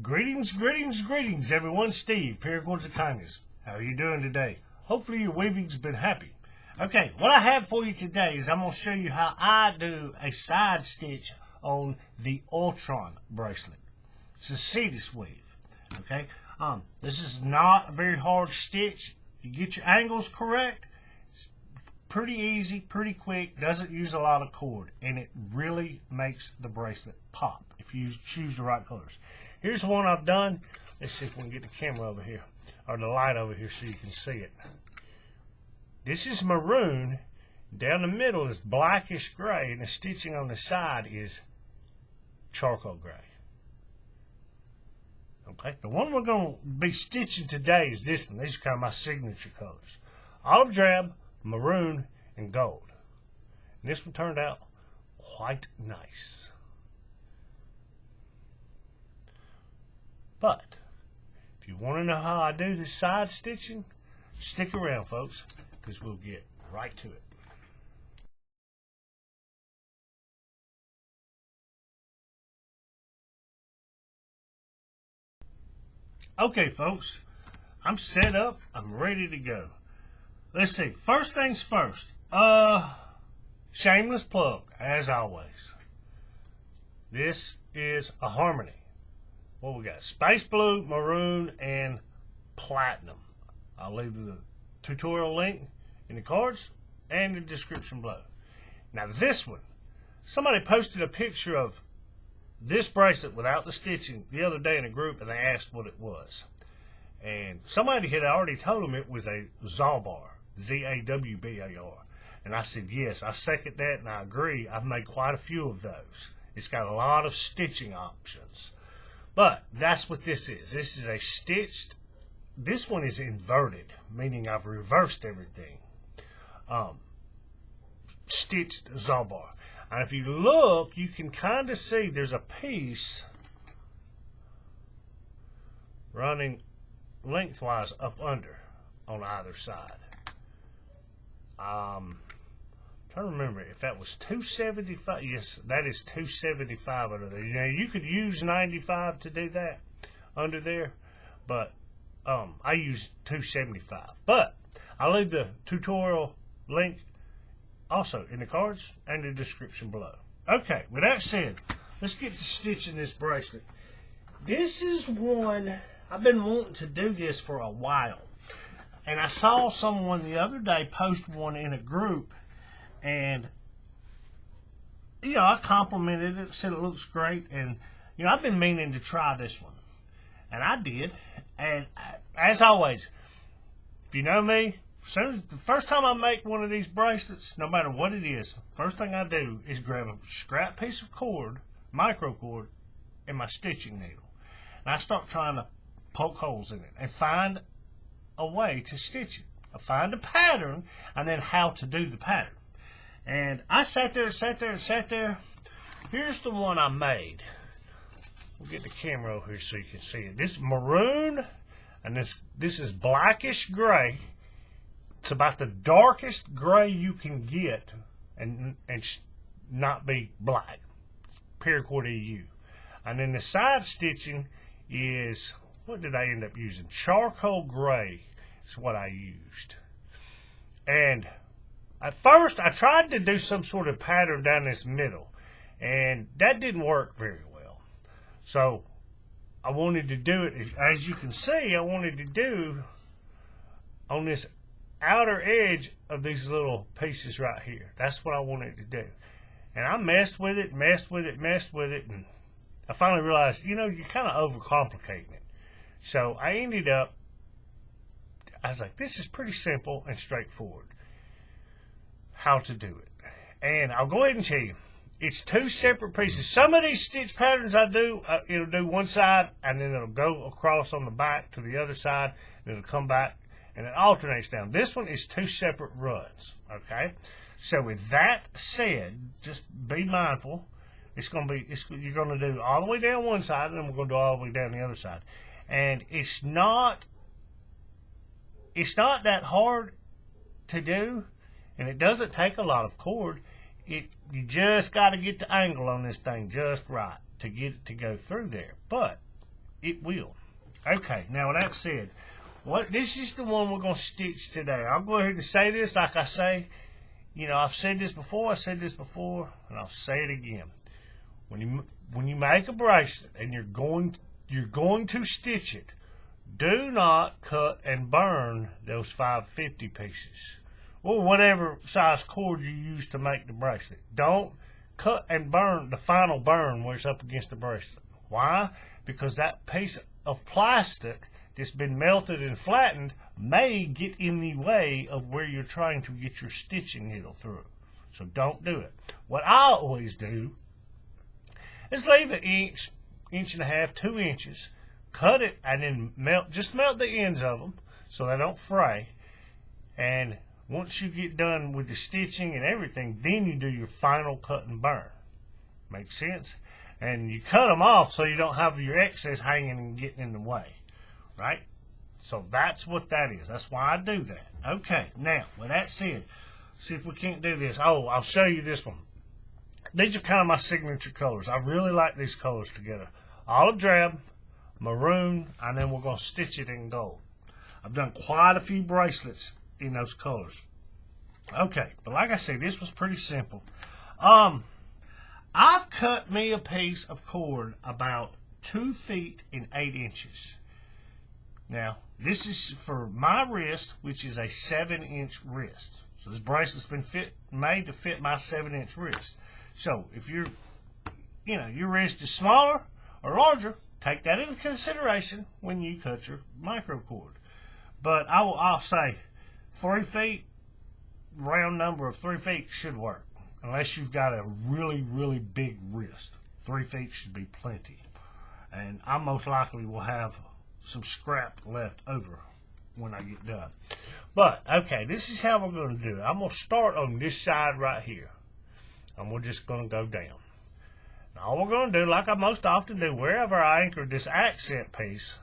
Greetings, greetings, greetings, everyone. Steve, Paracords of Kindness. How are you doing today? Hopefully your weaving's been happy. Okay, what I have for you today is I'm going to show you how I do a side stitch on the Ultron bracelet. It's a Cetus weave. Okay, this is not a very hard stitch. You get your angles correct. It's pretty easy, pretty quick. Doesn't use a lot of cord, and it really makes the bracelet pop if you choose the right colors. Here's the one I've done. Let's see if we can get the camera over here, or the light over here so you can see it. This is maroon. Down the middle is blackish gray, and the stitching on the side is charcoal gray. Okay, the one we're going to be stitching today is this one. These are kind of my signature colors. Olive drab, maroon, and gold. And this one turned out quite nice. But if you want to know how I do this side stitching, stick around, folks, because we'll get right to it. Okay, folks, I'm set up. I'm ready to go. Let's see. First things first. Shameless plug, as always. This is a harmony. What we got? Space blue, maroon, and platinum. I'll leave the tutorial link in the cards and the description below. Now this one, somebody posted a picture of this bracelet without the stitching the other day in a group, and they asked what it was. And somebody had already told them it was a Zawbar, Z-A-W-B-A-R. And I said, yes, I second that, and I agree. I've made quite a few of those. It's got a lot of stitching options. But that's what this is. This is a stitched, this one is inverted, meaning I've reversed everything. Stitched Zawbar. And if you look, you can kind of see there's a piece running lengthwise up under on either side. Trying to remember if that was 275. Yes, that is 275 under there. Now you could use 95 to do that under there, but I use 275. But I'll leave the tutorial link also in the cards and the description below. Okay, with that said, let's get to stitching this bracelet. This is one I've been wanting to do this for a while, and I saw someone the other day post one in a group. And, you know, I complimented it, said it looks great. And, you know, I've been meaning to try this one. And I did. And as always, if you know me, the first time I make one of these bracelets, no matter what it is, first thing I do is grab a scrap piece of cord, micro cord, and my stitching needle. And I start trying to poke holes in it and find a way to stitch it. I find a pattern and then how to do the pattern. And I sat there. Here's the one I made. We'll get the camera over here so you can see it. This is maroon, and this is blackish gray. It's about the darkest gray you can get, and not be black. Paracord EU. And then the side stitching is, what did I end up using? Charcoal gray is what I used. And at first, I tried to do some sort of pattern down this middle, and that didn't work very well. So I wanted to do it, as you can see, I wanted to do on this outer edge of these little pieces right here. That's what I wanted to do. And I messed with it, and I finally realized, you know, you're kind of overcomplicating it. So I ended up, I was like, this is pretty simple and straightforward. How to do it. And I'll go ahead and tell you, it's two separate pieces. Some of these stitch patterns I do, it'll do one side, and then it'll go across on the back to the other side, and it'll come back, and it alternates down. This one is two separate runs, okay? So with that said, just be mindful. You're going to do all the way down one side, and then we're going to do all the way down the other side. And it's not that hard to do. And it doesn't take a lot of cord. You just got to get the angle on this thing just right to get it to go through there. But it will. Okay, now with that said, this is the one we're going to stitch today. I'll go ahead and say this like I say. You know, I've said this before, and I'll say it again. When you make a bracelet and you're going to stitch it, do not cut and burn those 550 pieces or whatever size cord you use to make the bracelet. Don't cut and burn the final burn where it's up against the bracelet. Why? Because that piece of plastic that's been melted and flattened may get in the way of where you're trying to get your stitching needle through. So don't do it. What I always do is leave an inch, inch and a half, 2 inches, cut it, and then just melt the ends of them so they don't fray. And once you get done with the stitching and everything, then you do your final cut and burn. Make sense? And you cut them off so you don't have your excess hanging and getting in the way. Right? So that's what that is. That's why I do that. Okay, now, with that said, see if we can't do this. Oh, I'll show you this one. These are kind of my signature colors. I really like these colors together. Olive drab, maroon, and then we're going to stitch it in gold. I've done quite a few bracelets in those colors. Okay, but like I said, this was pretty simple. I've cut me a piece of cord about 2 feet and 8 inches. Now, this is for my wrist, which is a 7-inch wrist. So this bracelet's been made to fit my 7-inch wrist. So if your wrist is smaller or larger, take that into consideration when you cut your micro cord. But I'll say 3 feet, round number of 3 feet should work. Unless you've got a really, really big wrist. 3 feet should be plenty. And I most likely will have some scrap left over when I get done. But, okay, this is how we're going to do it. I'm going to start on this side right here. And we're just going to go down. Now, all we're going to do, like I most often do, wherever I anchor this accent piece,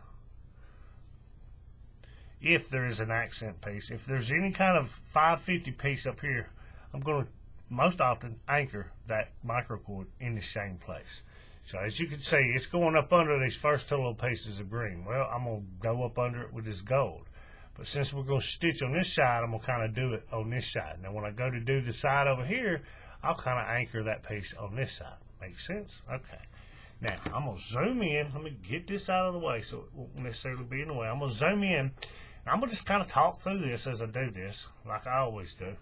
if there is an accent piece, if there's any kind of 550 piece up here, I'm going to most often anchor that microcord in the same place. So as you can see, it's going up under these first 2 little pieces of green. Well, I'm going to go up under it with this gold. But since we're going to stitch on this side, I'm going to kind of do it on this side. Now when I go to do the side over here, I'll kind of anchor that piece on this side. Make sense? Okay. Now, I'm going to zoom in. Let me get this out of the way so it won't necessarily be in the way. I'm going to zoom in. And I'm going to just kind of talk through this as I do this, like I always do.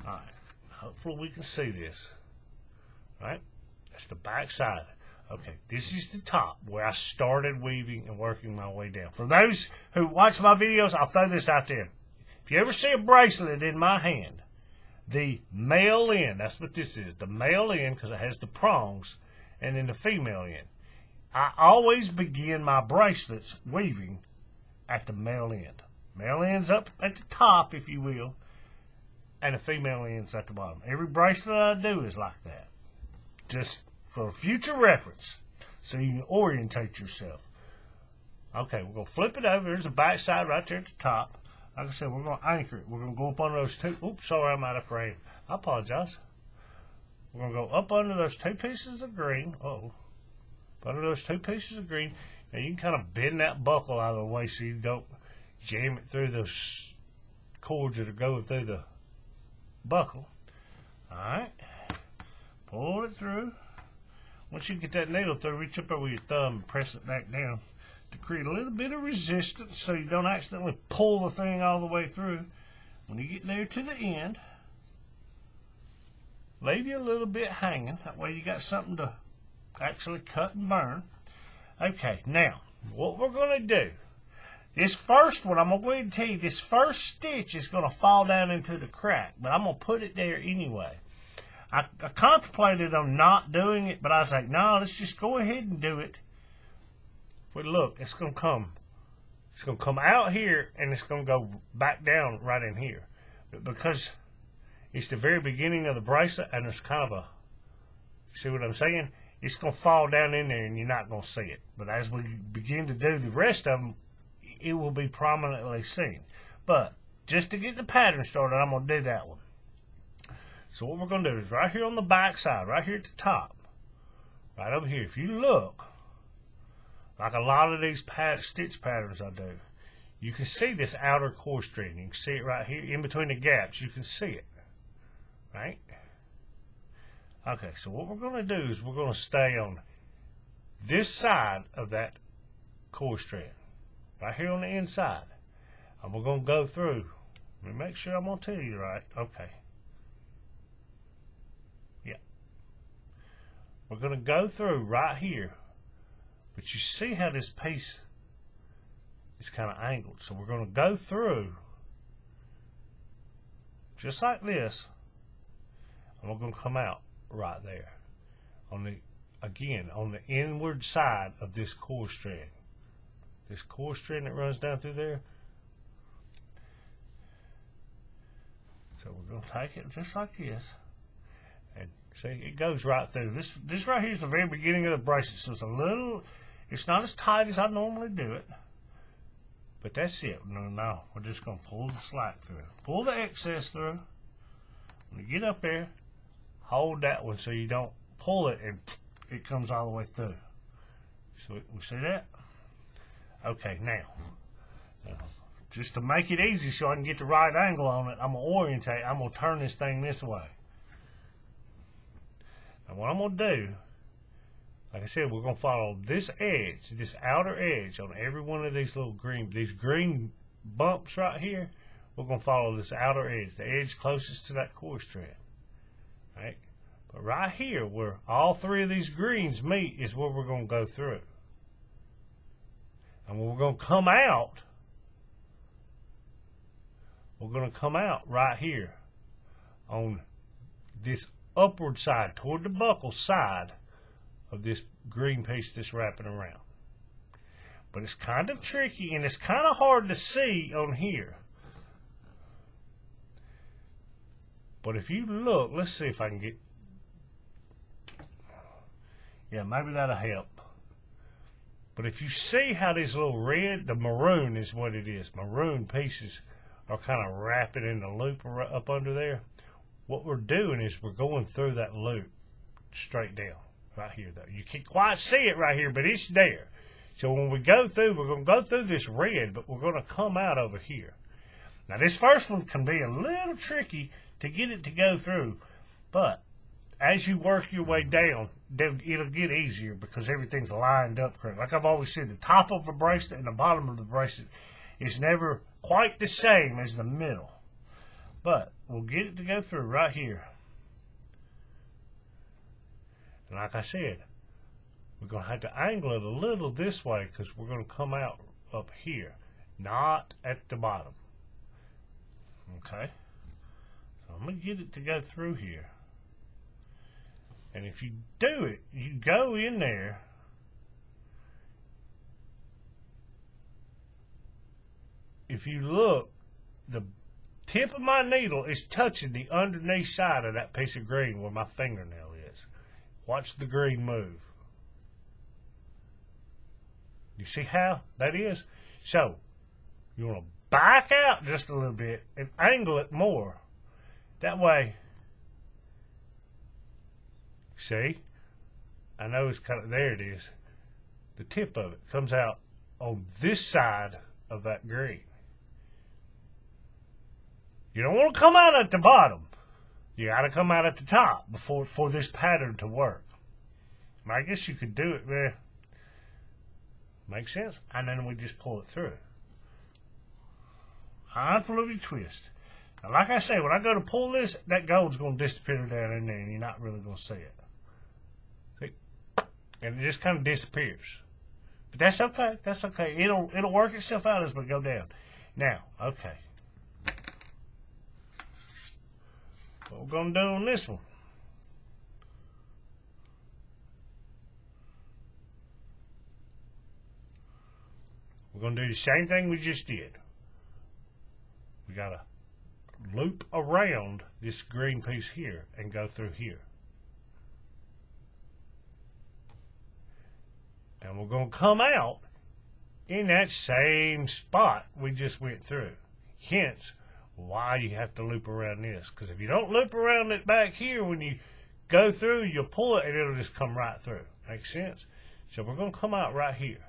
Alright. Hopefully we can see this. Right? That's the back side. Okay, this is the top where I started weaving and working my way down. For those who watch my videos, I'll throw this out there. If you ever see a bracelet in my hand, the male end, that's what this is, the male end, because it has the prongs, and then the female end. I always begin my bracelets weaving at the male end. Male end's up at the top, if you will, and the female end's at the bottom. Every bracelet I do is like that. Just for future reference, so you can orientate yourself. Okay, we're going to flip it over. There's a back side right there at the top. Like I said, we're going to anchor it. We're going to go up under those 2. Oops, sorry, I'm out of frame. I apologize. We're going to go up under those 2 pieces of green. Uh-oh. Under those 2 pieces of green. Now, you can kind of bend that buckle out of the way so you don't jam it through those cords that are going through the buckle. Alright. Pull it through. Once you get that needle through, reach up over your thumb and press it back down to create a little bit of resistance so you don't accidentally pull the thing all the way through. When you get there to the end, leave you a little bit hanging. That way you got something to actually cut and burn. Okay, now, what we're going to do, this first one, I'm going to go ahead and tell you, this first stitch is going to fall down into the crack, but I'm going to put it there anyway. I contemplated on not doing it, but I was like, no, let's just go ahead and do it. But look, it's going to come out here, and it's going to go back down right in here. But because it's the very beginning of the bracelet, and there's kind of a, see what I'm saying? It's going to fall down in there, and you're not going to see it. But as we begin to do the rest of them, it will be prominently seen. But just to get the pattern started, I'm going to do that one. So what we're going to do is right here on the back side, right here at the top, right over here. If you look, like a lot of these stitch patterns I do, you can see this outer core string. You can see it right here in between the gaps. You can see it, right? Okay, so what we're going to do is we're going to stay on this side of that core strand, right here on the inside. And we're going to go through. Let me make sure I'm going to tell you right. Okay. Yeah. We're going to go through right here. But you see how this piece is kind of angled. So we're going to go through just like this. And we're going to come out right there on the, again, on the inward side of this core strand. This core strand that runs down through there. So we're going to take it just like this. And see, it goes right through. This right here is the very beginning of the bracelet. So it's a little, it's not as tight as I normally do it. But that's it. No, we're just going to pull the slack through. Pull the excess through. When you get up there, hold that one so you don't pull it and it comes all the way through. So we see that? Okay, now, just to make it easy so I can get the right angle on it, I'm going to orientate. I'm going to turn this thing this way. And what I'm going to do, like I said, we're going to follow this edge, this outer edge on every one of these little green bumps right here. We're going to follow this outer edge, the edge closest to that core strand. Right? But right here, where all three of these greens meet, is where we're going to go through. And when we're going to come out, we're going to come out right here on this upward side, toward the buckle side of this green piece that's wrapping around. But it's kind of tricky and it's kind of hard to see on here. But if you look, let's see if I can get, yeah, maybe that'll help. But if you see how these little red, the maroon is what it is, maroon pieces are kind of wrapping in the loop up under there. What we're doing is we're going through that loop straight down right here though. You can't quite see it right here, but it's there. So when we go through, we're going to go through this red, but we're going to come out over here. Now this first one can be a little tricky to get it to go through, but as you work your way down, it'll get easier because everything's lined up correct. Like I've always said, the top of a bracelet and the bottom of the bracelet is never quite the same as the middle. But we'll get it to go through right here. And like I said, we're going to have to angle it a little this way because we're going to come out up here, not at the bottom. Okay? So I'm going to get it to go through here. And if you do it, you go in there if you look, the tip of my needle is touching the underneath side of that piece of green where my fingernail is. Watch the green move. You see how that is? So, you want to back out just a little bit and angle it more. That way, see? I know it's kind of, there it is. The tip of it comes out on this side of that green. You don't want to come out at the bottom. You got to come out at the top for this pattern to work. I guess you could do it there. Makes sense? And then we just pull it through. Handful of your twist. Now, like I say, when I go to pull this, that gold's going to disappear down in there, and you're not really going to see it. See? And it just kind of disappears. But that's okay. That's okay. It'll work itself out as we go down. Now, okay. What we're going to do on this one. We're going to do the same thing we just did. We got to loop around this green piece here and go through here. And we're going to come out in that same spot we just went through. Hence, why you have to loop around this. Because if you don't loop around it back here when you go through, you'll pull it, and it'll just come right through. Makes sense? So we're going to come out right here.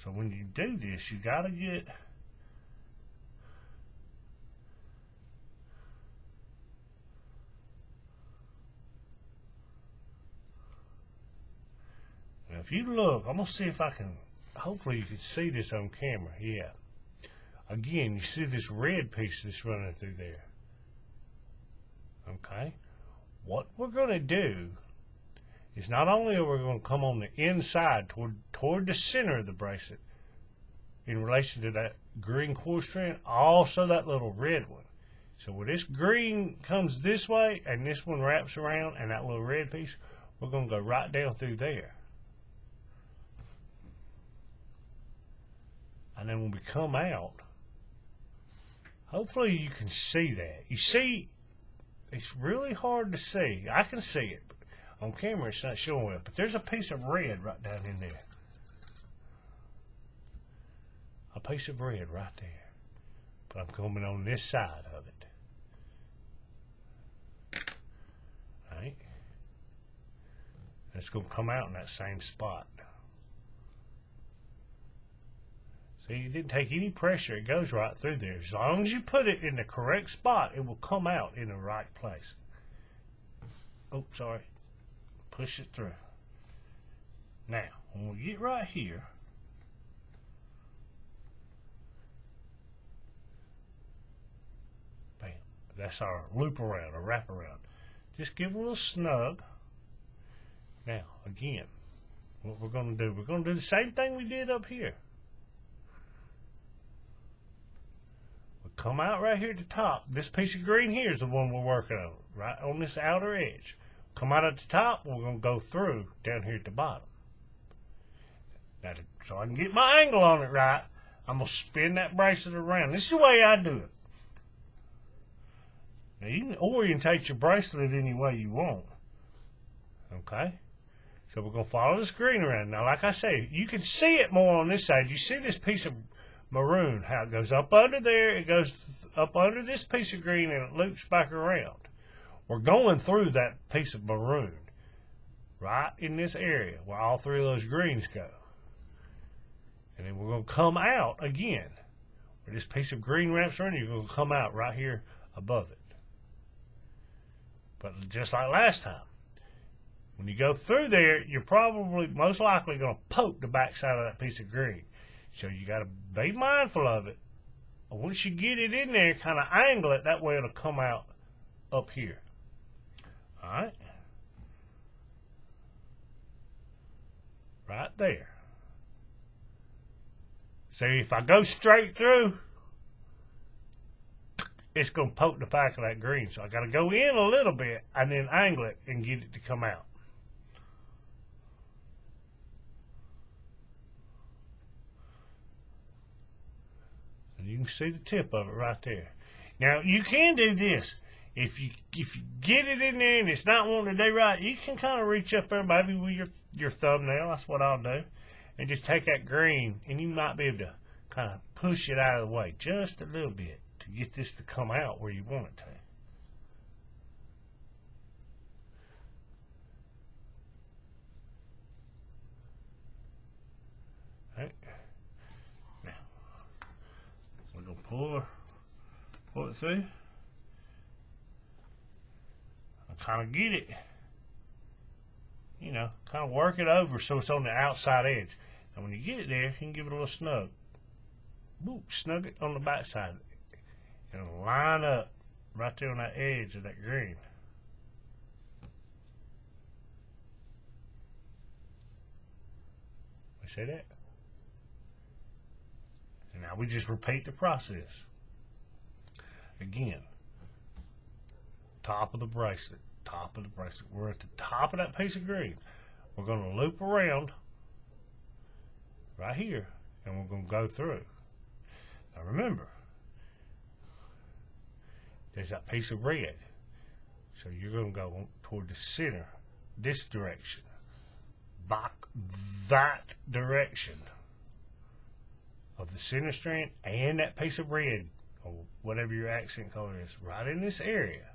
So when you do this, you got to get... Now if you look, I'm going to see if I can... Hopefully you can see this on camera. Yeah. Again, you see this red piece that's running through there. Okay? What we're going to do is not only are we going to come on the inside toward the center of the bracelet in relation to that green quartz strand, also that little red one. So when this green comes this way and this one wraps around and that little red piece, we're going to go right down through there. And then when we come out, hopefully you can see that. You see, it's really hard to see. I can see it. But on camera, it's not showing it. But there's a piece of red right down in there. A piece of red right there. But I'm coming on this side of it. Right? And it's going to come out in that same spot. See, it didn't take any pressure. It goes right through there. As long as you put it in the correct spot, it will come out in the right place. Oh, sorry. Push it through. Now, when we get right here, bam, that's our loop around, or wrap around. Just give it a little snug. Now, again, what we're going to do, we're going to do the same thing we did up here. Come out right here at the top. This piece of green here is the one we're working on, right on this outer edge. Come out at the top, we're going to go through down here at the bottom. Now, so I can get my angle on it right, I'm going to spin that bracelet around. This is the way I do it. Now, you can orientate your bracelet any way you want. Okay? So we're going to follow this green around. Now, like I say, you can see it more on this side. You see this piece of maroon, how it goes up under there, it goes up under this piece of green and it loops back around. We're going through that piece of maroon right in this area where all three of those greens go. And then we're going to come out again where this piece of green wraps around. You're going to come out right here above it. But just like last time, when you go through there, you're probably most likely going to poke the back side of that piece of green. So you got to be mindful of it. Once you get it in there, kind of angle it. That way it'll come out up here. All right? Right there. See, if I go straight through, it's going to poke the back of that green. So I got to go in a little bit and then angle it and get it to come out. You can see the tip of it right there. Now you can do this. If you get it in there and it's not wanting to do right, you can kind of reach up there maybe with your thumbnail. That's what I'll do. And just take that green and you might be able to kind of push it out of the way just a little bit to get this to come out where you want it to. Right. Now, we're going to pull it through. I kind of get it, you know, kind of work it over so it's on the outside edge. And when you get it there, you can give it a little snug. Boop, snug it on the back side. And line up right there on that edge of that green. You see that? And now we just repeat the process. Again, top of the bracelet, top of the bracelet. We're at the top of that piece of green. We're going to loop around right here, and we're going to go through. Now remember, there's that piece of red. So you're going to go toward the center, this direction, back that direction of the center strand and that piece of red, or whatever your accent color is, right in this area.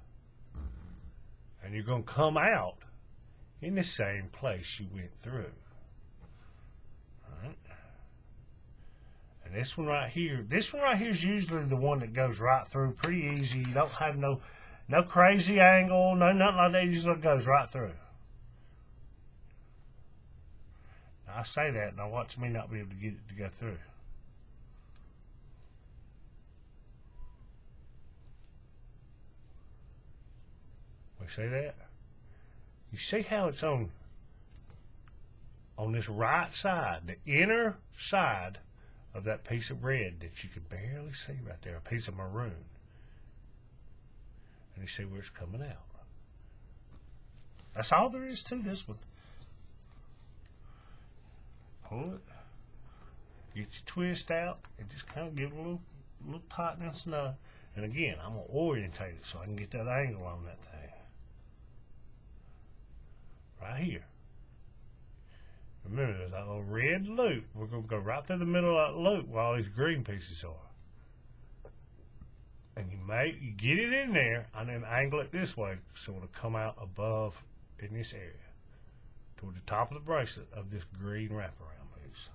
And you're going to come out in the same place you went through. All right. And this one right here is usually the one that goes right through pretty easy. You don't have no crazy angle, no nothing like that. It usually goes right through. Now, I say that, now watch me not be able to get it to go through. We see that? You see how it's on this right side, the inner side of that piece of red that you can barely see right there, a piece of maroon. And you see where it's coming out. That's all there is to this one. Pull it, get your twist out, and just kind of give it a little tightness. And again, I'm going to orientate it so I can get that angle on that thing. Right here. Remember, there's that little red loop. We're going to go right through the middle of that loop where all these green pieces are. And you get it in there and then angle it this way so it'll come out above in this area toward the top of the bracelet of this green wraparound piece.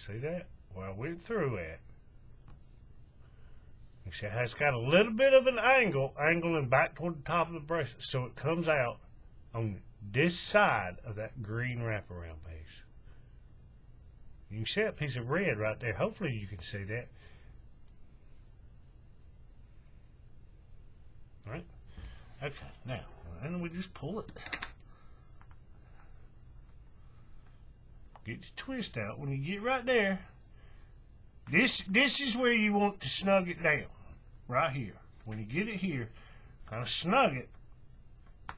See that? Where I went through at. You see how it's got a little bit of an angle, angling back toward the top of the bracelet, so it comes out on this side of that green wraparound piece. You can see that piece of red right there. Hopefully you can see that. All right? Okay, now, and we just pull it. Get your twist out. When you get right there, this is where you want to snug it down. Right here. When you get it here, kind of snug it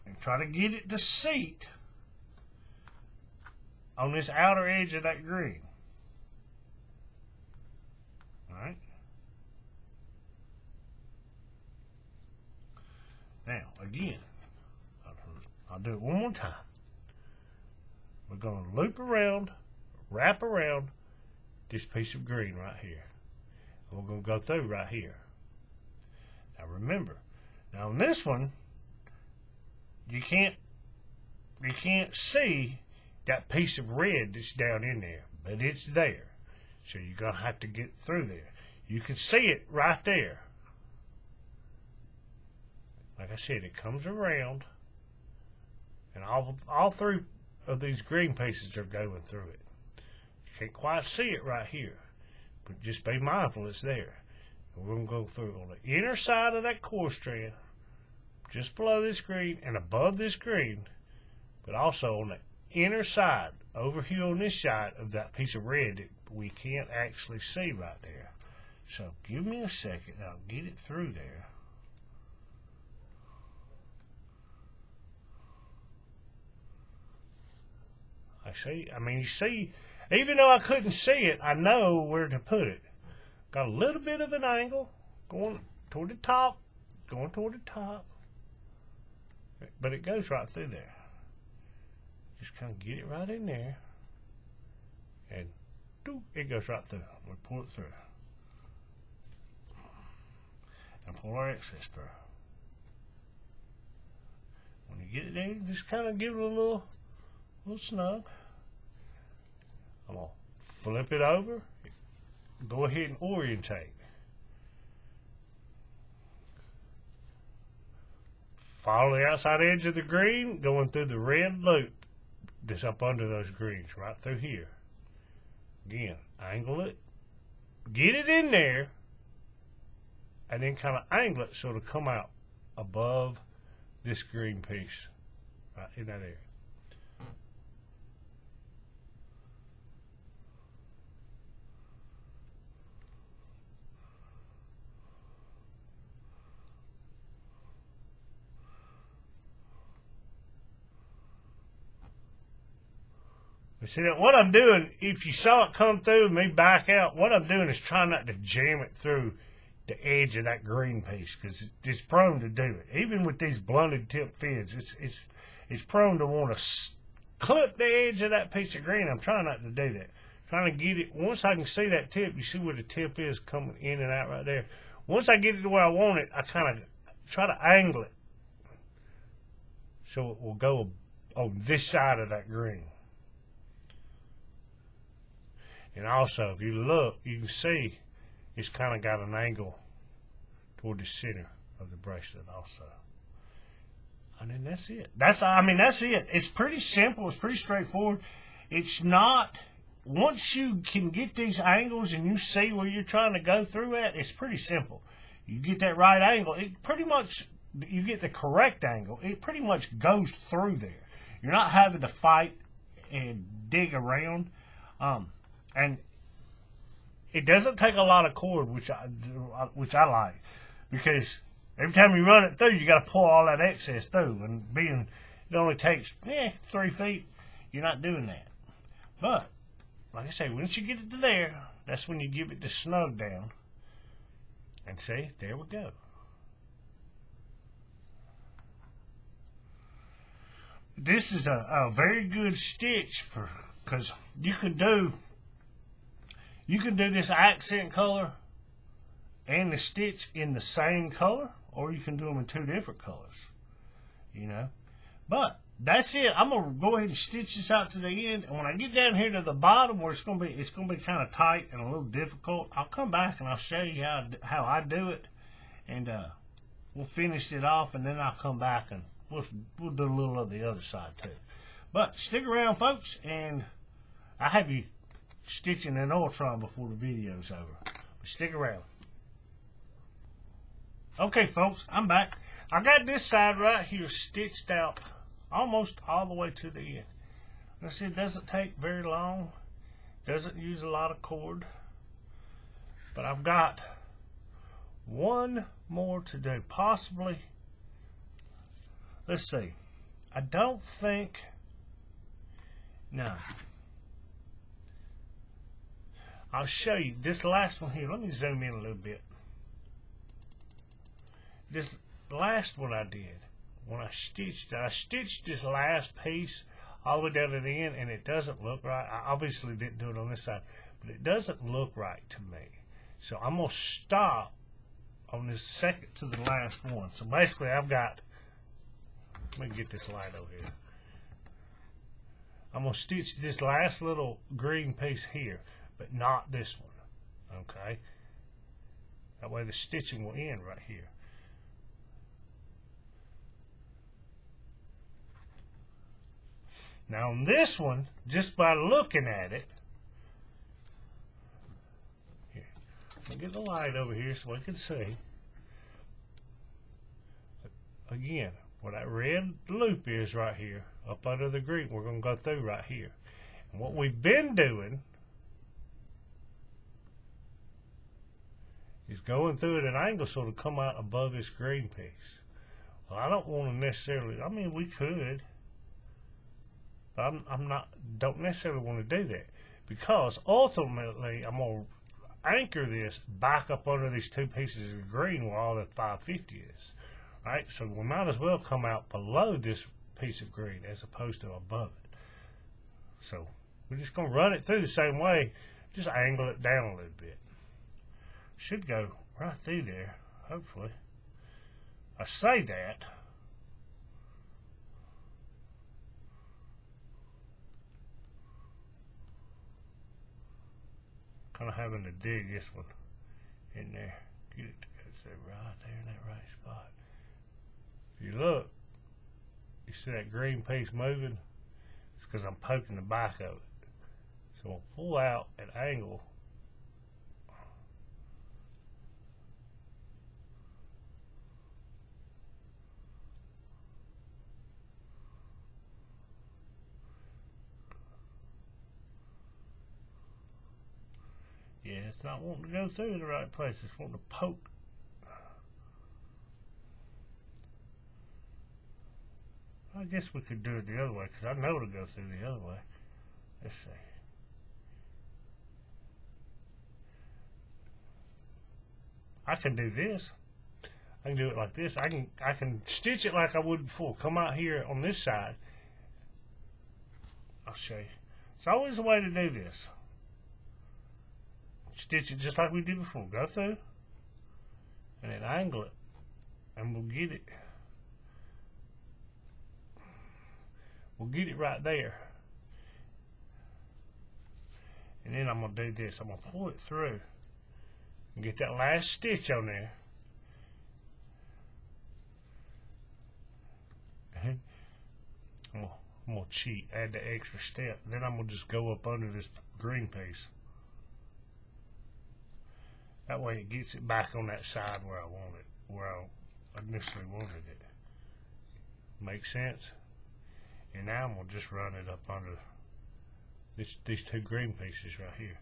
and try to get it to seat on this outer edge of that green. Alright? Now, again, I'll do it one more time. We're going to loop around, wrap around this piece of green right here. And we're going to go through right here. Now remember, now on this one, you can't see that piece of red that's down in there, but it's there. So you're going to have to get through there. You can see it right there. Like I said, it comes around, and all three of these green pieces are going through it. You can't quite see it right here, but just be mindful it's there. And we're going to go through on the inner side of that core strand, just below this green and above this green, but also on the inner side, over here on this side of that piece of red that we can't actually see right there. So give me a second, I'll get it through there. You see, even though I couldn't see it, I know where to put it. Got a little bit of an angle going toward the top, but it goes right through there. Just kind of get it right in there, and it goes right through. We pull it through, and pull our excess through. When you get it in, just kind of give it a little snug. I'm going to flip it over. Go ahead and orientate. Follow the outside edge of the green, going through the red loop that's up under those greens, right through here. Again, angle it, get it in there, and then kind of angle it so it'll come out above this green piece, right in that area. See, what I'm doing, if you saw it come through and me back out, what I'm doing is trying not to jam it through the edge of that green piece, because it's prone to do it. Even with these blunted tip fins, it's prone to want to clip the edge of that piece of green. I'm trying not to do that. Trying to get it, once I can see that tip, you see where the tip is coming in and out right there. Once I get it to where I want it, I kind of try to angle it so it will go on this side of that green. And also, if you look, you can see it's kind of got an angle toward the center of the bracelet also. And then that's it. That's it. It's pretty simple. It's pretty straightforward. It's not, once you can get these angles and you see where you're trying to go through at, it's pretty simple. You get that right angle, it pretty much, you get the correct angle, it pretty much goes through there. You're not having to fight and dig around. And it doesn't take a lot of cord, which I like, because every time you run it through, you got to pull all that excess through. And being it only takes 3 feet, you're not doing that. But like I say, once you get it to there, that's when you give it the snug down. And see, there we go. This is a very good stitch because you can do this accent color and the stitch in the same color, or you can do them in 2 different colors, you know. But that's it. I'm gonna go ahead and stitch this out to the end, and when I get down here to the bottom where it's gonna be kind of tight and a little difficult, I'll come back and I'll show you how I do it, and we'll finish it off, and then I'll come back and we'll do a little of the other side too. But stick around, folks, and I have you stitching an Ultron before the video's over. But stick around. Okay, folks, I'm back. I got this side right here stitched out almost all the way to the end. Let's see, it doesn't take very long. Doesn't use a lot of cord. But I've got one more to do. Possibly. Let's see. I don't think. No. I'll show you this last one here. Let me zoom in a little bit. This last one I did, when I stitched this last piece all the way down to the end, and it doesn't look right. I obviously didn't do it on this side, but it doesn't look right to me. So I'm going to stop on this second to the last one. So basically I've got, let me get this light over here. I'm going to stitch this last little green piece here, but not this one, okay? That way the stitching will end right here. Now on this one, just by looking at it, here, I'll get the light over here so I can see. Again, where that red loop is right here, up under the green, we're going to go through right here. And what we've been doing is going through at an angle so it'll come out above this green piece. Well, I don't want to necessarily, I mean, we could, but don't necessarily want to do that, because ultimately I'm going to anchor this back up under these 2 pieces of green where all that 550 is. Right, so we might as well come out below this piece of green as opposed to above it. So we're just going to run it through the same way, just angle it down a little bit. Should go right through there, hopefully. I say that. Kind of having to dig this one in there. Get it to go right there in that right spot. If you look, you see that green piece moving? It's because I'm poking the back of it. So I'll pull out an angle. Yeah, it's not wanting to go through the right place. It's wanting to poke. I guess we could do it the other way, because I know to go through the other way. Let's see. I can do this. I can do it like this. I can stitch it like I would before. Come out here on this side. I'll show you. It's always a way to do this. Stitch it just like we did before. Go through and then angle it, and we'll get it. We'll get it right there. And then I'm gonna do this. I'm gonna pull it through and get that last stitch on there. I'm gonna cheat, add the extra step. Then I'm gonna just go up under this green piece. That way it gets it back on that side where I want it, where I initially wanted it. Make sense? And now I'm gonna just run it up under these two green pieces right here.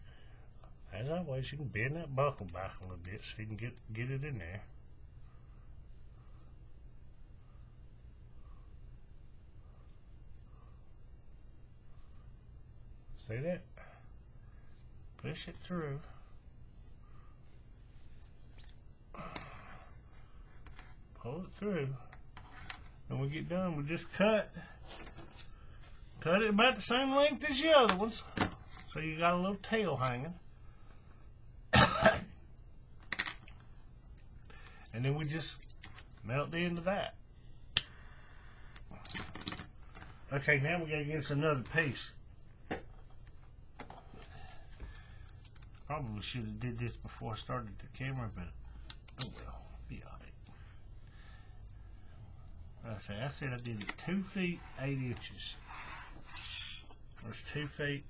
As always, you can bend that buckle back a little bit so you can get it in there. See that? Push it through. Pull it through. And we get done, we just cut it about the same length as the other ones. So you got a little tail hanging. And then we just melt the end of that. Okay, now we gotta get us another piece. Probably should have did this before I started the camera, but oh well, be alright. I said I did it 2 feet 8 inches. There's 2 feet.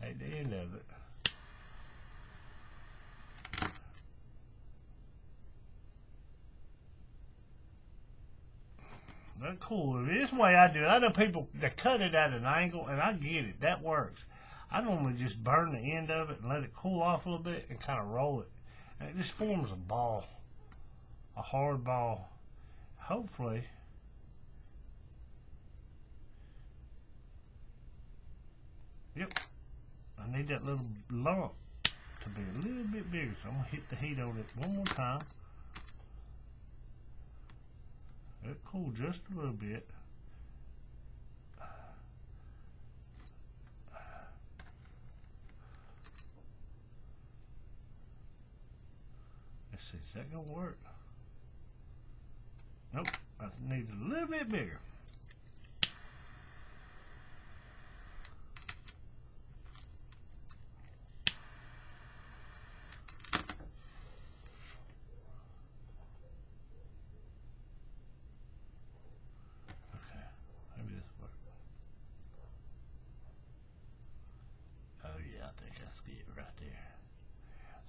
At the end of it. That's cool. This way I do it. I know people that cut it at an angle, and I get it. That works. I normally just burn the end of it and let it cool off a little bit and kind of roll it. And it just forms a ball. A hard ball. Hopefully. Yep. I need that little lump to be a little bit bigger. So I'm going to hit the heat on it one more time. Let it cool just a little bit. Let's see, is that gonna work? Nope, I need it a little bit bigger.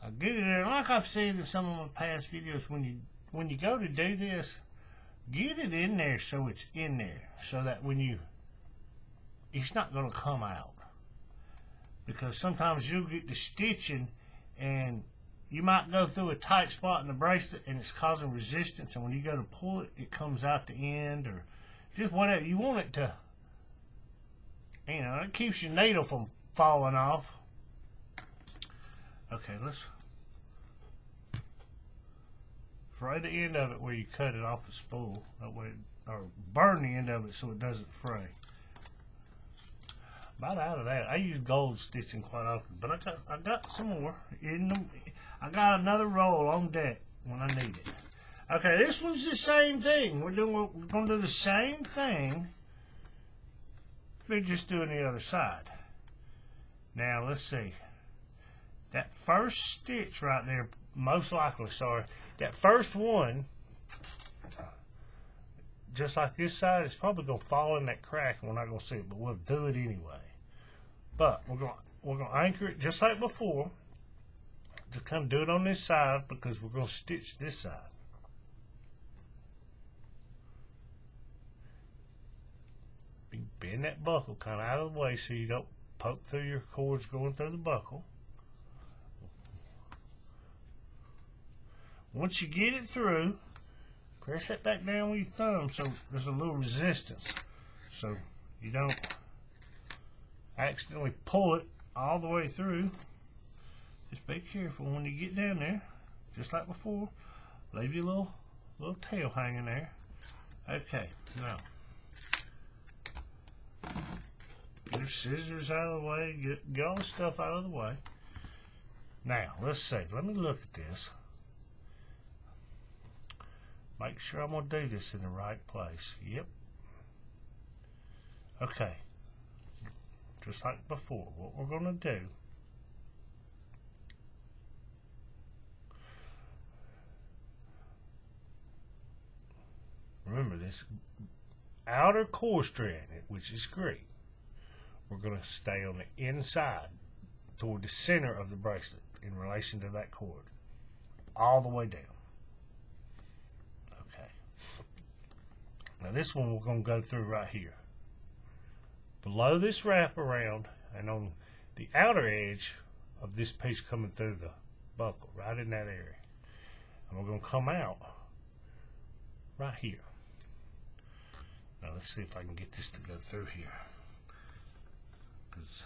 I get it there. Like I've said in some of my past videos, when you go to do this, get it in there so it's in there, so that it's not going to come out. Because sometimes you'll get the stitching and you might go through a tight spot in the bracelet and it's causing resistance, and when you go to pull it, it comes out the end, or just whatever. You want it to, it keeps your needle from falling off. Okay, let's fray the end of it where you cut it off the spool. That way, or burn the end of it so it doesn't fray. About out of that. I use gold stitching quite often, but I got some more. I got another roll on deck when I need it. Okay, this one's the same thing. We're going to do the same thing. We're just doing the other side. Now let's see. That first stitch right there, most likely, that first one, just like this side, it's probably going to fall in that crack and we're not going to see it, but we'll do it anyway. But we're going to anchor it just like before. Just kind of do it on this side because we're going to stitch this side. Bend that buckle kind of out of the way so you don't poke through your cords going through the buckle. Once you get it through, press that back down with your thumb so there's a little resistance, so you don't accidentally pull it all the way through. Just be careful when you get down there, just like before. Leave your little tail hanging there. Okay, now get your scissors out of the way, get all the stuff out of the way. Now, let's see. Let me look at this. Make sure I'm going to do this in the right place. Yep. Okay. Just like before, what we're going to do, remember this outer core strand, which is green, we're going to stay on the inside toward the center of the bracelet in relation to that cord, all the way down. Okay. Now this one we're going to go through right here. Below this wraparound and on the outer edge of this piece coming through the buckle, right in that area. And we're going to come out right here. Now let's see if I can get this to go through here. 'Cause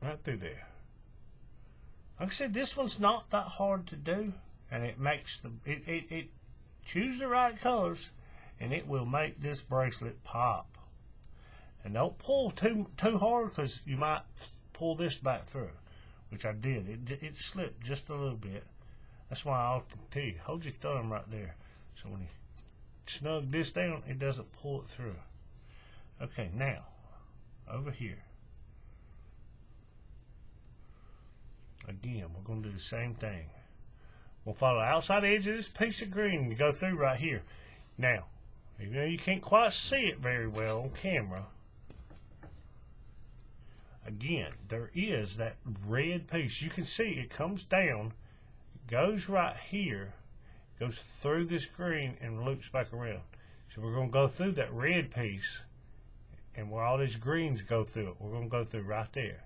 right through there. Like I said, this one's not that hard to do, and it makes it choose the right colors, and it will make this bracelet pop. And don't pull too hard, because you might pull this back through, which I did. It slipped just a little bit. That's why I often tell you, hold your thumb right there, so when you snug this down, it doesn't pull it through. Okay, now over here. Again, we're going to do the same thing. We'll follow the outside edge of this piece of green and go through right here. Now, even though you can't quite see it very well on camera, again, there is that red piece. You can see it comes down, goes right here, goes through this green and loops back around. So we're going to go through that red piece, and where all these greens go through it, we're going to go through right there.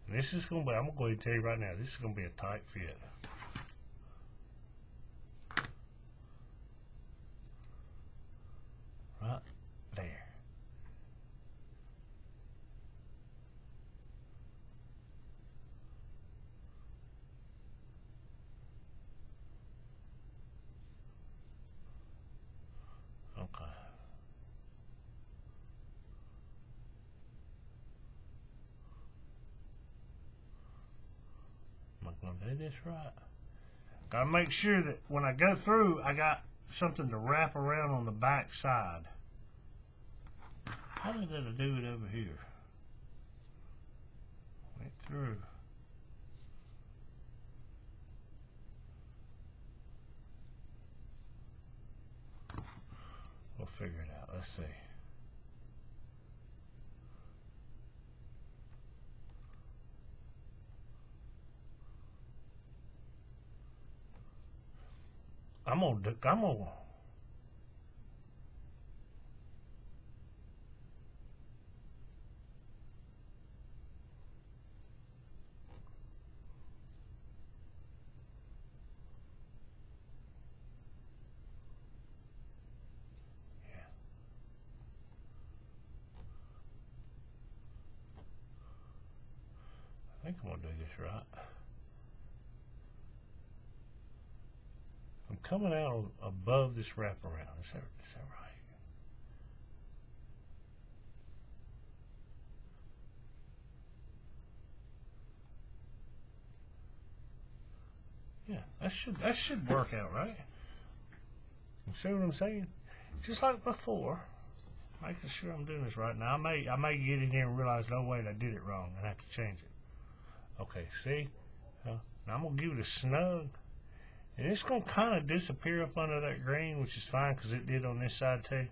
And this is going to be, I'm going to go ahead and tell you right now, this is going to be a tight fit. Right there. Okay. Gonna do this right. Gotta make sure that when I go through, I got something to wrap around on the back side. How did I do it over here? Went through. We'll figure it out. Let's see. I'm gonna I think I'm gonna do this right. I'm coming out above this wraparound. Is that right? Yeah, that should work out, right? You see what I'm saying? Just like before, making sure I'm doing this right. Now I may get in here and realize, no wait, I did it wrong and I have to change it. Okay, see? Now I'm gonna give it a snug. And it's going to kind of disappear up under that green, which is fine because it did on this side too.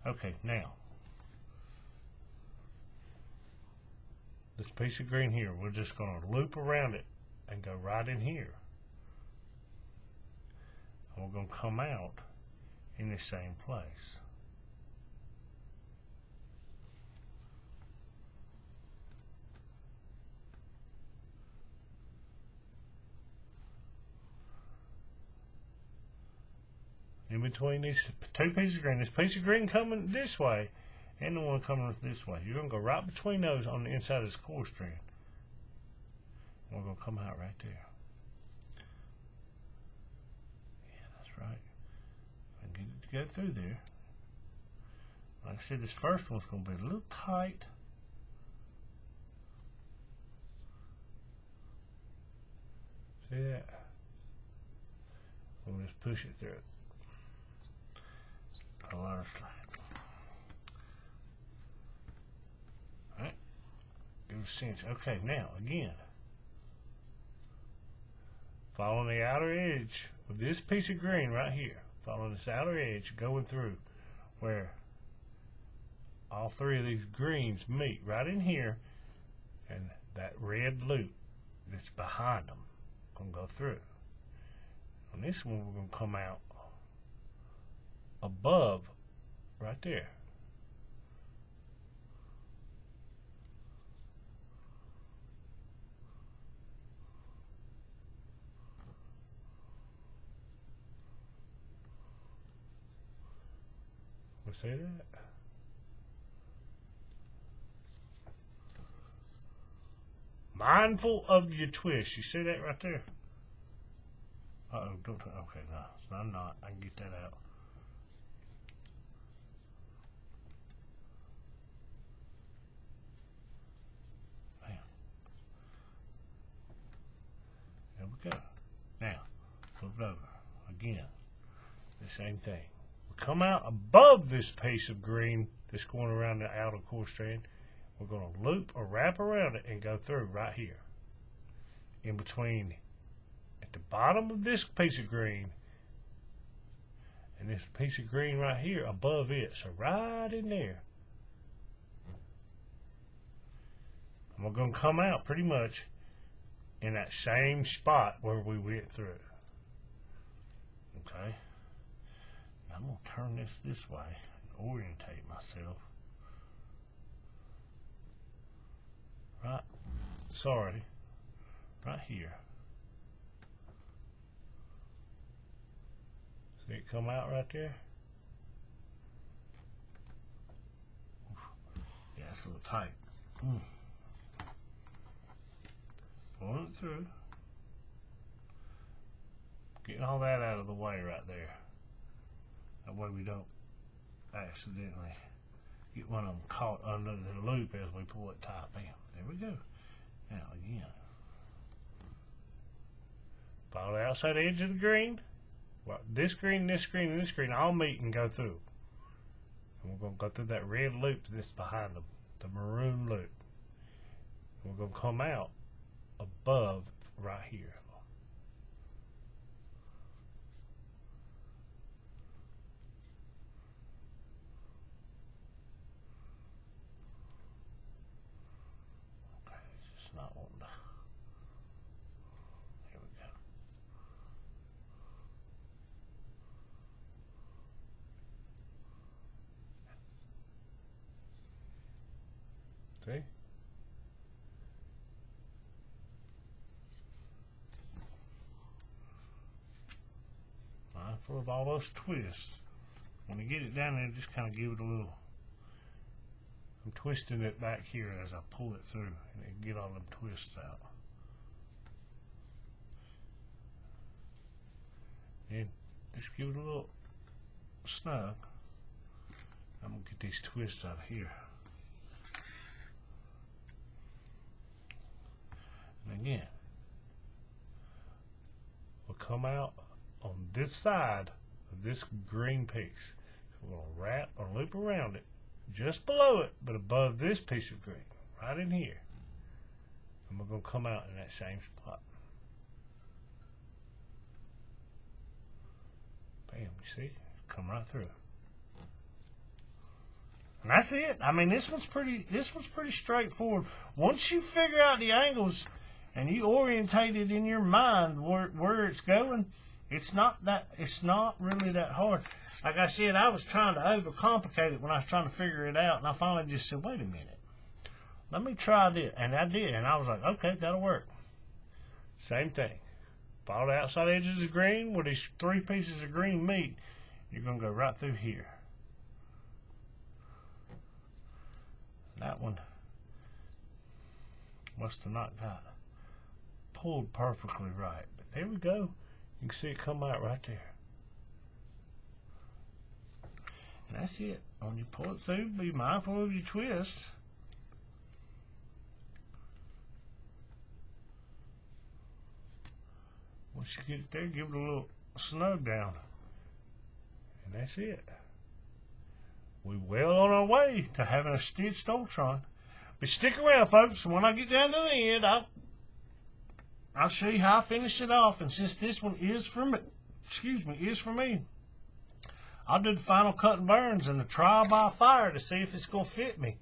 Okay, now this piece of green here, we're just going to loop around it and go right in here. And we're going to come out in the same place. In between these two pieces of green, this piece of green coming this way and the one coming this way. You're going to go right between those on the inside of this core strand. And we're going to come out right there. Yeah, that's right. And get it to go through there. Like I said, this first one's going to be a little tight. See that? We'll just push it through it. A lot of slack. Alright. Give it a cinch. Okay, now again. Following the outer edge of this piece of green right here. Following this outer edge going through where all three of these greens meet right in here, and that red loop that's behind them gonna go through. On this one we're gonna come out above right there. We see that? Mindful of your twist. You see that right there? Uh-oh, don't, okay, no, I'm not. I can get that out. There we go. Now, flip it over. Again, the same thing. We come out above this piece of green that's going around the outer core strand. We're going to loop or wrap around it and go through right here. In between, at the bottom of this piece of green and this piece of green right here above it. So right in there. And we're going to come out pretty much in that same spot where we went through. Okay. Now I'm going to turn this way and orientate myself. Right. Sorry. Right here. See it come out right there? Yeah, it's a little tight. Pulling it through. Getting all that out of the way right there. That way we don't accidentally get one of them caught under the loop as we pull it tight. Bam. There we go. Now again. Follow the outside edge of the green. Well, this green, this green, and this green all meet and go through. And we're going to go through that red loop that's behind them, the maroon loop. And we're going to come out above right here. Okay, it's just not wanting to. Here we go. See? Mindful of all those twists. When you get it down there, just kind of give it a little. I'm twisting it back here as I pull it through and get all them twists out. And just give it a little snug. I'm going to get these twists out of here. And again, we'll come out on this side of this green piece. So we're going to wrap or loop around it just below it, but above this piece of green, right in here. And we're going to come out in that same spot. Bam, you see? Come right through. And that's it. I mean, this one's pretty straightforward. Once you figure out the angles and you orientate it in your mind where it's going, it's not really that hard. Like I said, I was trying to overcomplicate it when I was trying to figure it out, and I finally just said, wait a minute, let me try this. And I did, and I was like, okay, that'll work. Same thing. Follow the outside edges of green where these 3 pieces of green meet. You're going to go right through here. That one must have not got pulled perfectly right. But there we go. You can see it come out right there. And that's it. When you pull it through, be mindful of your twists. Once you get it there, give it a little snug down. And that's it. We're well on our way to having a stitched Ultron. But stick around, folks. When I get down to the end, I'll show you how I finish it off. And since this one is for me, I'll do the final cut and burns and the trial by fire to see if it's going to fit me.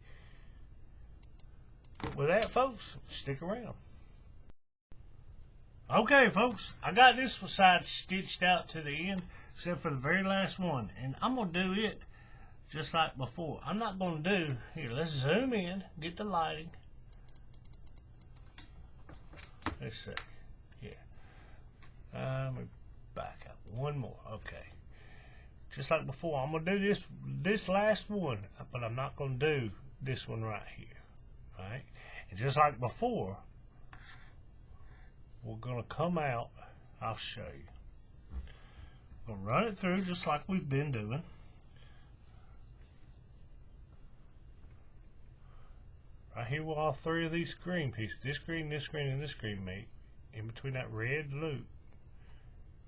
With that, folks, stick around. Okay, folks, I got this side stitched out to the end, except for the very last one. And I'm going to do it just like before. I'm not going to do, here, let's zoom in, get the lighting. Let's see, yeah. Let me back up one more, okay. Just like before, I'm going to do this last one, but I'm not going to do this one right here, right? And just like before, we're going to come out, I'll show you. We'll run it through just like we've been doing. Right here where all 3 of these green pieces, this green, and this green meet, in between that red loop,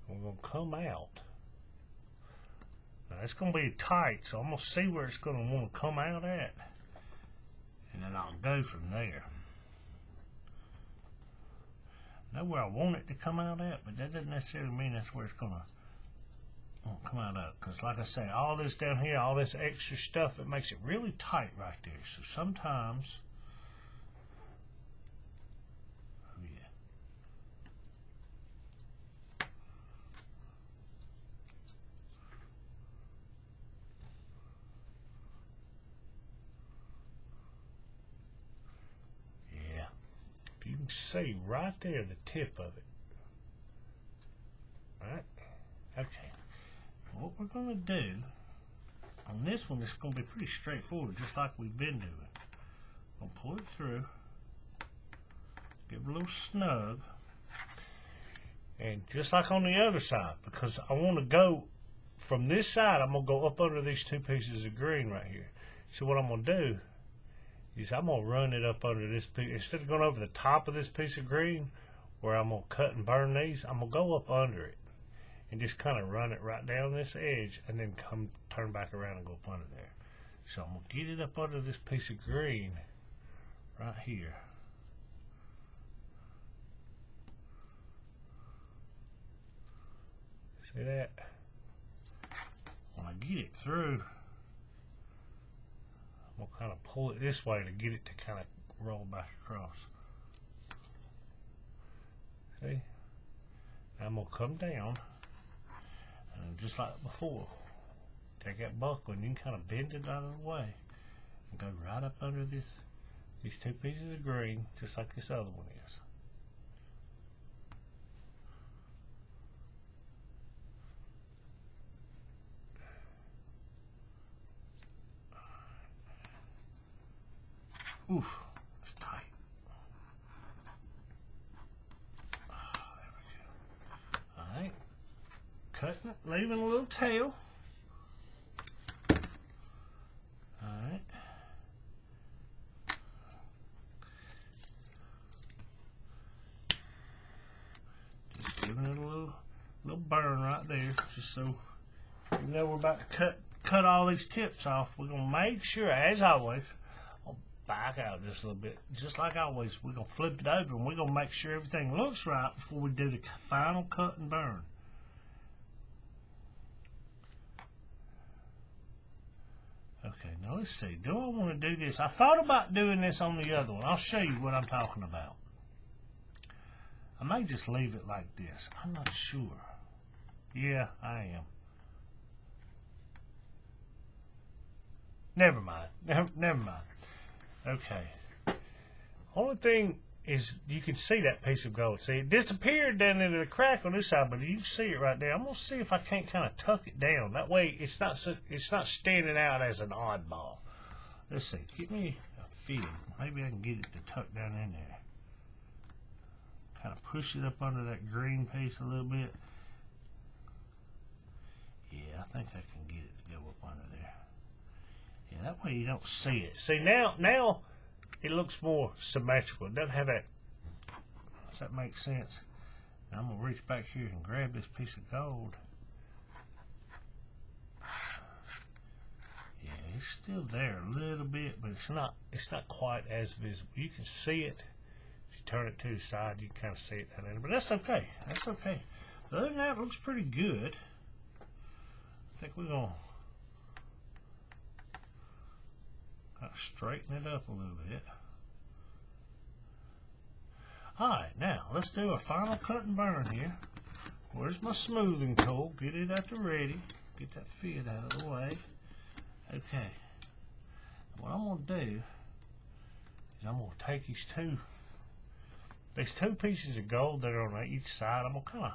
we're going to come out. Now it's going to be tight, so I'm going to see where it's going to want to come out at. And then I'll go from there. I know where I want it to come out at, but that doesn't necessarily mean that's where it's going to come out at. Because like I say, all this down here, all this extra stuff, it makes it really tight right there. So sometimes, you can see right there the tip of it. Right? Okay. What we're going to do on this one, it's going to be pretty straightforward, just like we've been doing. I'll pull it through, give it a little snug, and just like on the other side, because I want to go from this side, I'm going to go up under these 2 pieces of green right here. So what I'm going to do is I'm going to run it up under this piece. Instead of going over the top of this piece of green where I'm going to cut and burn these, I'm going to go up under it and just kind of run it right down this edge and then turn back around and go up under there. So I'm going to get it up under this piece of green right here. See that? When I get it through, I'm going to kind of pull it this way to get it to kind of roll back across. See? Now I'm going to come down, and just like before, take that buckle and you can kind of bend it out of the way and go right up under these 2 pieces of green, just like this other one is. Oof, it's tight. Oh, there we go. Alright. Cutting it, leaving a little tail. Alright. Just giving it a little burn right there, just so even though we're about to cut all these tips off, we're gonna make sure, as always, back out just a little bit, just like always. We're going to flip it over and we're going to make sure everything looks right before we do the final cut and burn. Okay, now let's see. Do I want to do this? I thought about doing this on the other one. I'll show you what I'm talking about. I may just leave it like this. I'm not sure. Yeah, I am. Never mind. Never mind. Okay. Only thing is you can see that piece of gold. See, it disappeared down into the crack on this side, but you can see it right there. I'm gonna see if I can't kind of tuck it down. That way, it's not standing out as an oddball. Let's see. Give me a feel. Maybe I can get it to tuck down in there. Kind of push it up under that green piece a little bit. Yeah, I think I can get it to go up under there. Yeah, that way you don't see it. See, now it looks more symmetrical. It doesn't have that. Does that make sense? Now I'm going to reach back here and grab this piece of gold. Yeah, it's still there a little bit, but it's not quite as visible. You can see it. If you turn it to the side, you can kind of see it down there. But that's okay. That's okay. Other than that, it looks pretty good. I think we're going to kind of straighten it up a little bit. Alright, now let's do a final cut and burn here. Where's my smoothing tool? Get it out the ready. Get that fit out of the way. Okay. What I'm going to do is I'm going to take these two pieces of gold that are on each side. I'm going to kind of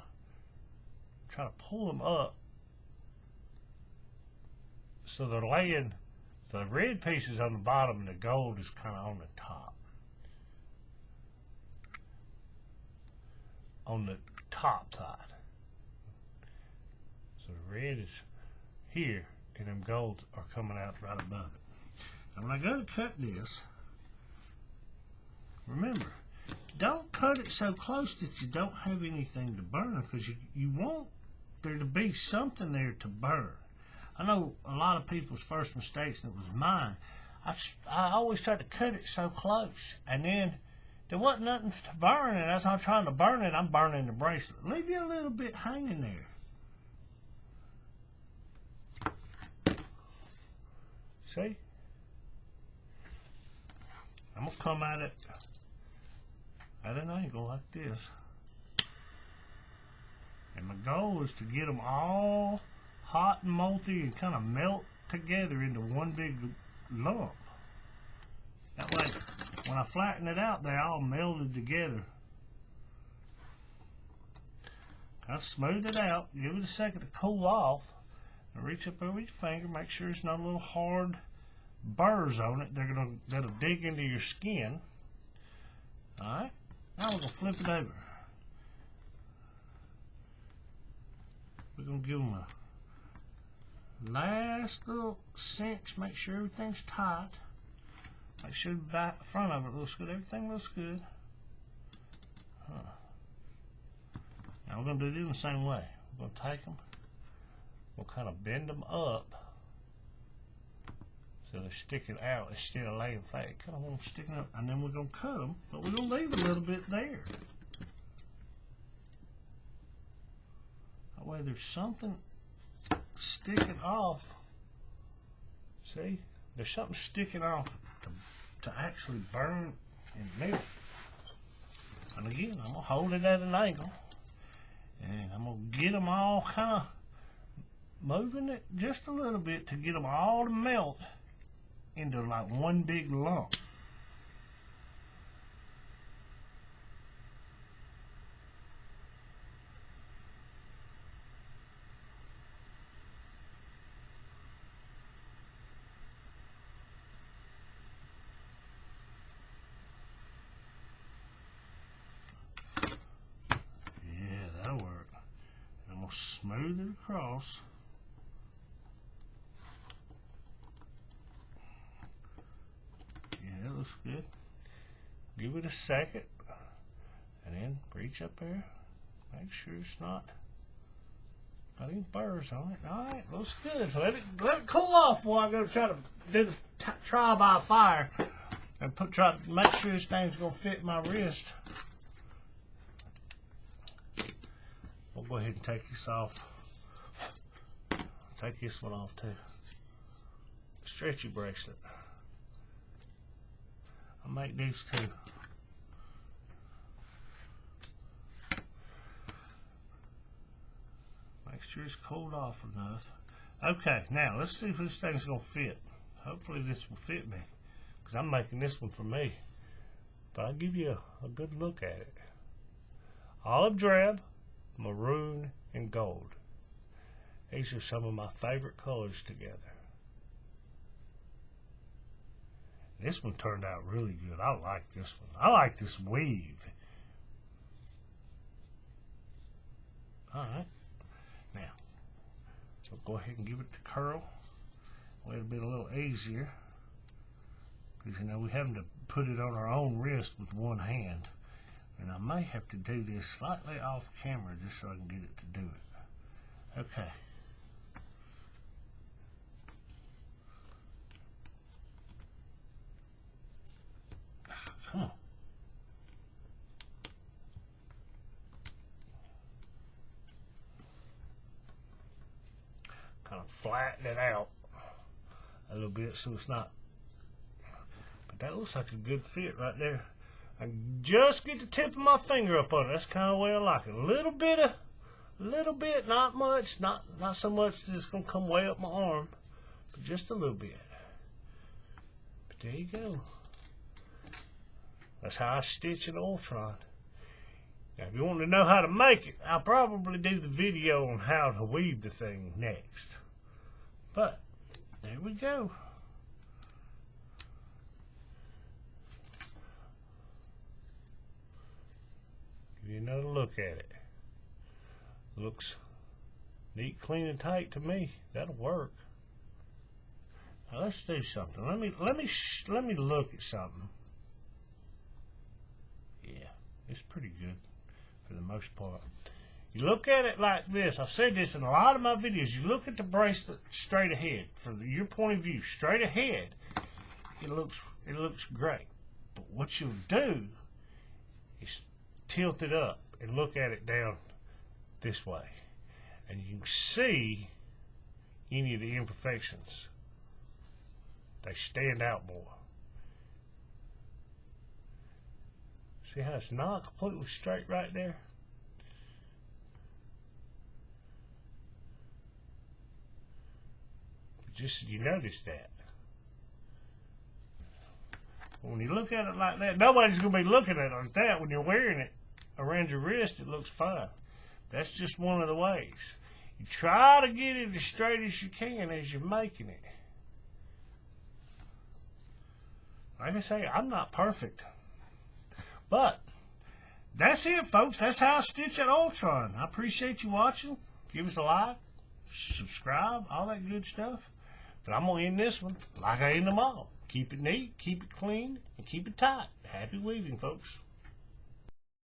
try to pull them up so they're laying. The red piece is on the bottom and the gold is kind of on the top. On the top side. So the red is here and them golds are coming out right above it. Now when I go to cut this, remember, don't cut it so close that you don't have anything to burn, because you want there to be something there to burn. I know a lot of people's first mistakes, and it was mine. I always tried to cut it so close, and then there wasn't nothing to burn, and as I'm trying to burn it, I'm burning the bracelet. Leave you a little bit hanging there. See? I'm going to come at it at an angle like this. And my goal is to get them all hot and molty and kind of melt together into one big lump. That way, when I flatten it out, they're all melded together. Kind of smooth it out. Give it a second to cool off. And reach up over your finger. Make sure it's not a little hard burrs on it. That'll dig into your skin. All right. Now we're gonna flip it over. We're gonna give them a last little cinch. Make sure everything's tight. Make sure the back, front of it looks good. Everything looks good. Now we're going to do them the same way. We're going to take them. We'll kind of bend them up so they're sticking out instead of laying flat. Kind of want them sticking up, and then we're going to cut them, but we're going to leave a little bit there. That way there's something sticking off. See? There's something sticking off to actually burn and melt. And again, I'm going to hold it at an angle. And I'm going to get them all kind of moving it just a little bit to get them all to melt into like one big lump. Smooth it across. Yeah, that looks good. Give it a second, and then reach up there. Make sure it's not got any burrs on it. All right, looks good. Let it cool off while I go try to do the trial by fire and try to make sure this thing's gonna fit my wrist. We'll go ahead and take this off. Take this one off too. stretchy bracelet. I'll make these two. Make sure it's cooled off enough. Okay, now let's see if this thing's gonna fit. Hopefully this will fit me, because I'm making this one for me. But I'll give you a good look at it. Olive drab, maroon, and gold. These are some of my favorite colors together. This one turned out really good. I like this one. I like this weave. Alright. Now, we'll go ahead and give it the curl. It'll be a little easier. Because, you know, we having to put it on our own wrist with one hand. And I may have to do this slightly off camera just so I can get it to do it. Okay. Come on. Kind of flatten it out a little bit so it's not. But that looks like a good fit right there. I just get the tip of my finger up on it. That's kind of the way I like it. A little bit, not much, not so much that it's gonna come way up my arm, but just a little bit. But there you go. That's how I stitch an Ultron. Now, if you want to know how to make it, I'll probably do the video on how to weave the thing next. But, there we go. Give you another look at it. Looks neat, clean, and tight to me. That'll work. Now, let's do something. Let me look at something. Yeah, it's pretty good for the most part. You look at it like this. I've said this in a lot of my videos. You look at the bracelet straight ahead, from your point of view, straight ahead. It looks great. But what you'll do is tilt it up and look at it down this way, and you can see any of the imperfections. They stand out more. See how it's not completely straight right there? Just so you notice that. When you look at it like that, nobody's going to be looking at it like that. When you're wearing it around your wrist, it looks fine. That's just one of the ways. You try to get it as straight as you can as you're making it. Like I say, I'm not perfect. But that's it, folks. That's how I stitch an Ultron. I appreciate you watching. Give us a like, subscribe, all that good stuff. But I'm going to end this one like I end them all. Keep it neat, keep it clean, and keep it tight. Happy weaving, folks.